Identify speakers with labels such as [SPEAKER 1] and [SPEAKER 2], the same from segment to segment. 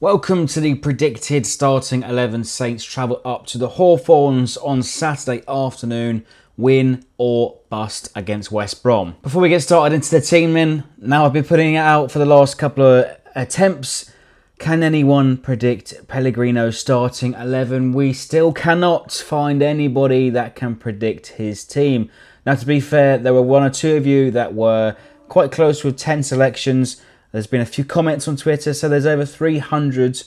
[SPEAKER 1] Welcome to the predicted starting 11. Saints travel up to the Hawthorns on Saturday afternoon. Win or bust against West Brom. Before we get started into the team then, now I've been putting it out for the last couple of attempts. Can anyone predict Pellegrino's starting 11? We still cannot find anybody that can predict his team. Now, to be fair, there were one or two of you that were quite close with 10 selections. There's been a few comments on Twitter, so there's over 300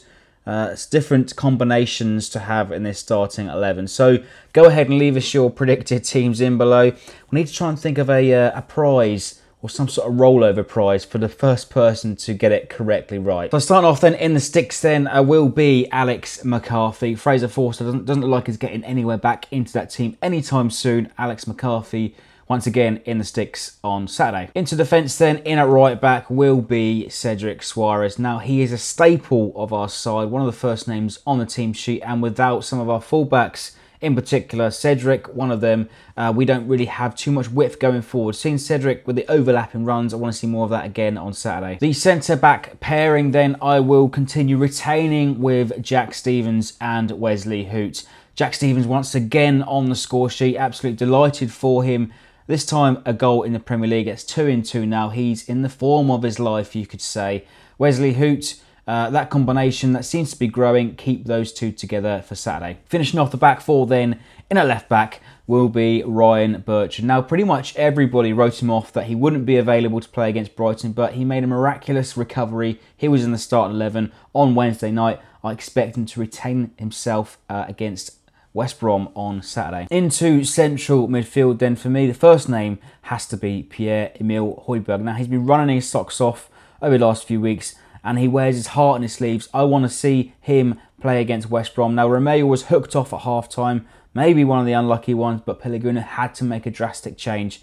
[SPEAKER 1] different combinations to have in this starting 11. So go ahead and leave us your predicted teams in below. We need to try and think of a prize or some sort of rollover prize for the first person to get it correctly right. So starting off then in the sticks then will be Alex McCarthy. Fraser Forster doesn't look like he's getting anywhere back into that team anytime soon. Alex McCarthy once again in the sticks on Saturday. Into defence then, in at right back will be Cedric Soares. Now he is a staple of our side, one of the first names on the team sheet, and without some of our fullbacks, in particular Cedric, one of them, we don't really have too much width going forward. Seeing Cedric with the overlapping runs, I want to see more of that again on Saturday. The centre-back pairing then, I will continue retaining with Jack Stephens and Wesley Hoedt. Jack Stephens once again on the score sheet, absolutely delighted for him. This time a goal in the Premier League. It's 2-2 now. He's in the form of his life, you could say. Wesley Hoedt, that combination that seems to be growing. Keep those two together for Saturday. Finishing off the back four then, in at left back will be Ryan Bertrand. Now pretty much everybody wrote him off that he wouldn't be available to play against Brighton, but he made a miraculous recovery. He was in the starting 11 on Wednesday night. I expect him to retain himself against West Brom on Saturday. Into central midfield then, for me, the first name has to be Pierre-Emile Højbjerg. Now, he's been running his socks off over the last few weeks and he wears his heart on his sleeves. I want to see him play against West Brom. Now, Romeo was hooked off at half-time, maybe one of the unlucky ones, but Pellegrino had to make a drastic change.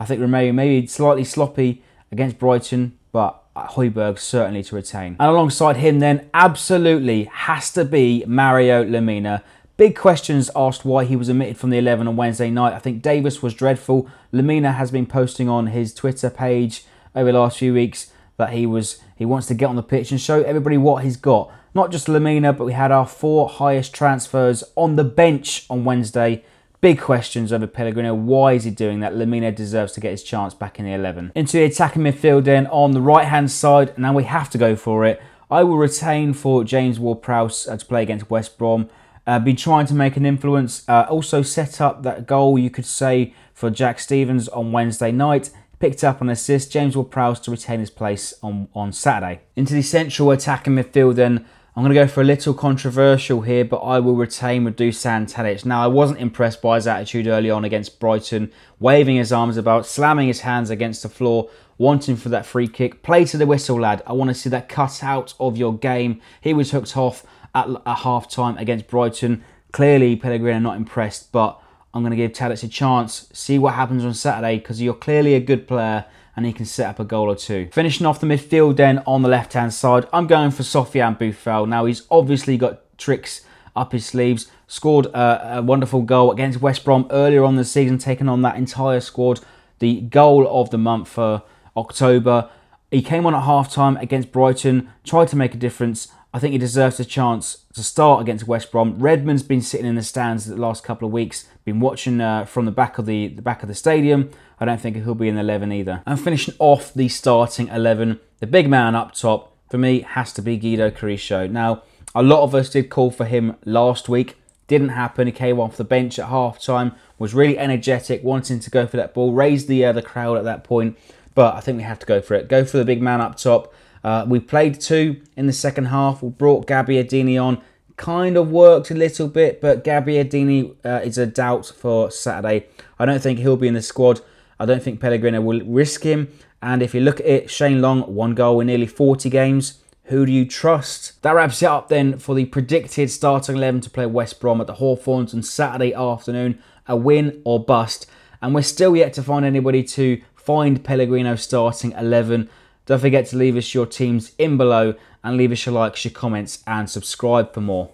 [SPEAKER 1] I think Romeo maybe slightly sloppy against Brighton, but Højbjerg certainly to retain. And alongside him then, absolutely has to be Mario Lemina. Big questions asked why he was omitted from the 11 on Wednesday night. I think Davis was dreadful. Lemina has been posting on his Twitter page over the last few weeks that he wants to get on the pitch and show everybody what he's got. Not just Lemina, but we had our 4 highest transfers on the bench on Wednesday. Big questions over Pellegrino. Why is he doing that? Lemina deserves to get his chance back in the 11. Into the attacking midfield then, on the right-hand side, now we have to go for it. I will retain for James Ward-Prowse to play against West Brom. Been trying to make an influence. Also set up that goal, you could say, for Jack Stephens on Wednesday night. Picked up an assist. James Ward-Prowse to retain his place on Saturday. Into the central attacking midfield then, I'm going to go for a little controversial here, but I will retain with Dusan Tadic. Now, I wasn't impressed by his attitude early on against Brighton, waving his arms about, slamming his hands against the floor, wanting for that free kick. Play to the whistle, lad. I want to see that cut out of your game. He was hooked off at half-time against Brighton. Clearly, Pellegrino not impressed, but I'm going to give Tadic a chance, see what happens on Saturday, because you're clearly a good player and he can set up a goal or two. Finishing off the midfield then on the left-hand side, I'm going for Sofiane Boufal. Now, he's obviously got tricks up his sleeves. Scored a wonderful goal against West Brom earlier on the season, taking on that entire squad. The goal of the month for October. He came on at half-time against Brighton, tried to make a difference. I think he deserves a chance to start against West Brom. Redmond's been sitting in the stands the last couple of weeks, been watching from the back of the stadium. I don't think he'll be in the 11 either. And finishing off the starting 11, the big man up top for me has to be Guido Carrillo. Now, a lot of us did call for him last week. Didn't happen. He came off the bench at half-time, was really energetic, wanting to go for that ball, raised the crowd at that point. But I think we have to go for it. Go for the big man up top. We played 2 in the second half. We brought Gabbiadini on. Kind of worked a little bit, but Gabbiadini is a doubt for Saturday. I don't think he'll be in the squad. I don't think Pellegrino will risk him. And if you look at it, Shane Long, 1 goal in nearly 40 games. Who do you trust? That wraps it up then for the predicted starting 11 to play West Brom at the Hawthorns on Saturday afternoon. A win or bust. And we're still yet to find anybody to find Pellegrino starting 11. Don't forget to leave us your teams in below and leave us your likes, your comments and subscribe for more.